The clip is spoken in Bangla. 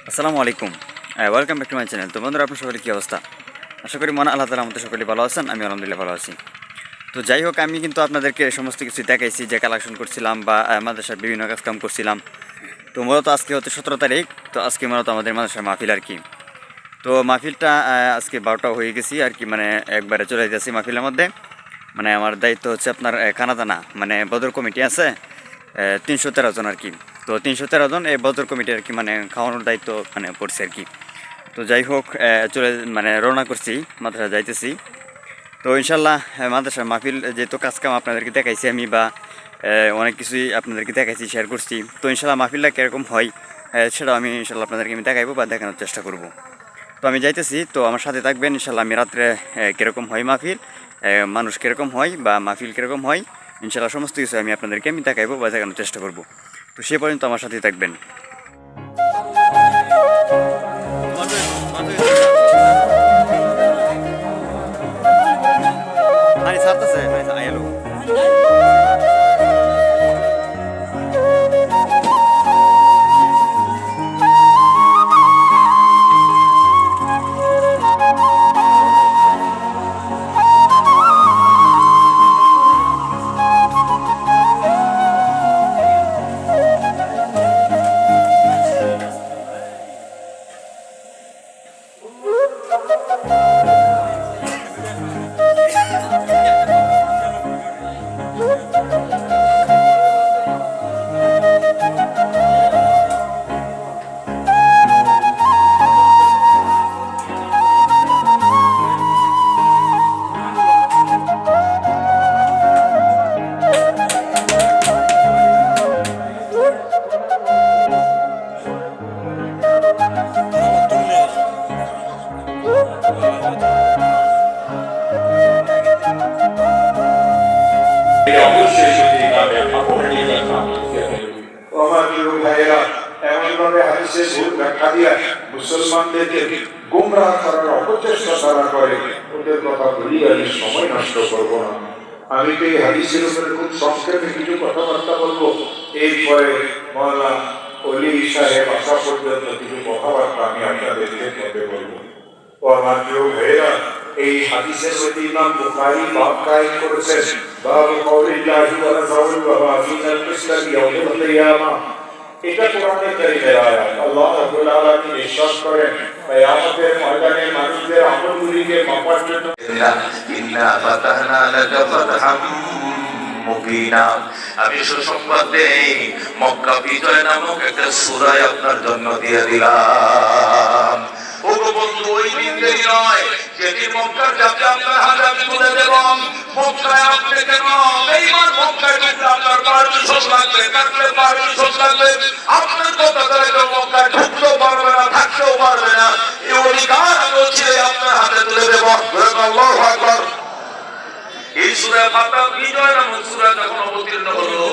আসসালামু আলাইকুম, welcome back to my channel. তো বন্ধুরা, আপনার সকলে কী অবস্থা? আশা করি মনে আল্লাহ তাআলার মতো সকলে ভালো আছেন। আমি আলহামদুলিল্লাহ ভালো আছি। তো যাই হোক, আমি কিন্তু আপনাদেরকে সমস্ত কিছু দেখাইছি, যে কালেকশন করছিলাম বা মাদ্রাসার বিভিন্ন কাজকাম করছিলাম। তো মূলত আজকে হচ্ছে 17 তারিখ। তো আজকে মূলত আমাদের মাদ্রাসার মাহফিল আর কি। তো মাহফিলটা আজকে 12টা হয়ে গেছি আর কি, মানে একবারে চলে যেতেছি মাহফিলের মধ্যে। মানে আমার দায়িত্ব হচ্ছে আপনার খানাদানা, মানে বদর কমিটি আছে 313 জন আর কি। তো 313 জন এই বদর কমিটি আর কি, মানে খাওয়ানোর দায়িত্ব মানে পড়ছে আর কি। তো যাই হোক, চলে মানে রওনা করছি, মাদ্রাসা যাইতেছি। তো ইনশাল্লাহ মাদ্রাসার মাহফিল যেহেতু কাজকাম আপনাদেরকে দেখাইছি আমি, বা অনেক কিছুই আপনাদেরকে দেখাইছি, শেয়ার করছি। তো ইনশাল্লাহ মাহফিলটা কীরকম হয় সেটাও আমি ইনশাল্লাহ আপনাদেরকে আমি দেখাইবো বা দেখানোর চেষ্টা করব। তো আমি যাইতেছি, তো আমার সাথে থাকবেন ইনশাল্লাহ। আমি রাত্রে কীরকম হয় মাহফিল, মানুষ কীরকম হয় বা মাহফিল কীরকম হয়, ইনশাল্লাহ সমস্ত কিছু আমি আপনাদেরকে আমি দেখাইবো বা দেখানোর চেষ্টা করব। তো সে পর্যন্ত আমার সাথে থাকবেন। পানি ছাড়তেছে, আয়ালো। অবশ্যই যদি তাদের আপনি আমার প্রিয় ভাইয়েরা, এমনভাবে হাদিসের ভুল ব্যাখ্যা দিয়ে মুসলমানদেরকে গোমরাহ করার অপচেষ্টা তারা করে, ওদের কথা বলি আমি সময় নষ্ট করবো না। আমি তো এই হাদিসের উপরে খুব সংক্ষেপে কিছু কথাবার্তা বলবো, এরপরে মওলানা অলি সাহেব আসা পর্যন্ত কিছু কথাবার্তা আমি আপনাদেরকে মধ্যে বলবো। ও আমার প্রিয় ভাইয়েরা, এই হাদিসের মধ্যে ইমাম বুখারী বাব কায়েম করেছেন, বাব কওলিল্লাহি ওয়া রাসূলুহু ওয়া বাযিনাল ইসলাম ইয়াউমুল কিয়ামা। এটা কোরআনের কারীমের আয়াত। আল্লাহ রাব্বুল আলামিন ইরশাদ করেন, কিয়ামতের ময়দানে মানুষদের আমলগুলিকে মাপার জন্য ইন্না ফাতাহনা লাকা ফাতহাম মুবিনা। আমি সুসংবাদ দেই, মক্কা বিজয় নামক একটা সূরা আপনার জন্য দিয়ে দিলাম। ও বন্ধু, ওই দিন দেরি নয় যেদিন মক্কার চাপে আপনার হাতে আমি তুলে দেব। মক্কায় আপনি কেন বেঈমান, মক্কায় ঢুকলে আপনার পারমিশন লাগবে, কাটলে পারমিশন লাগবে। আপনার কথা ধরে কেউ মক্কায় ঢুকতেও পারবে না, থাকতেও পারবে না। এই অধিকার আমি বলছি আপনার হাতে তুলে দেব। আল্লাহু আকবার। এই সূরা ফাতহ বিজয় নামক সূরা যখন অবতীর্ণ হলো,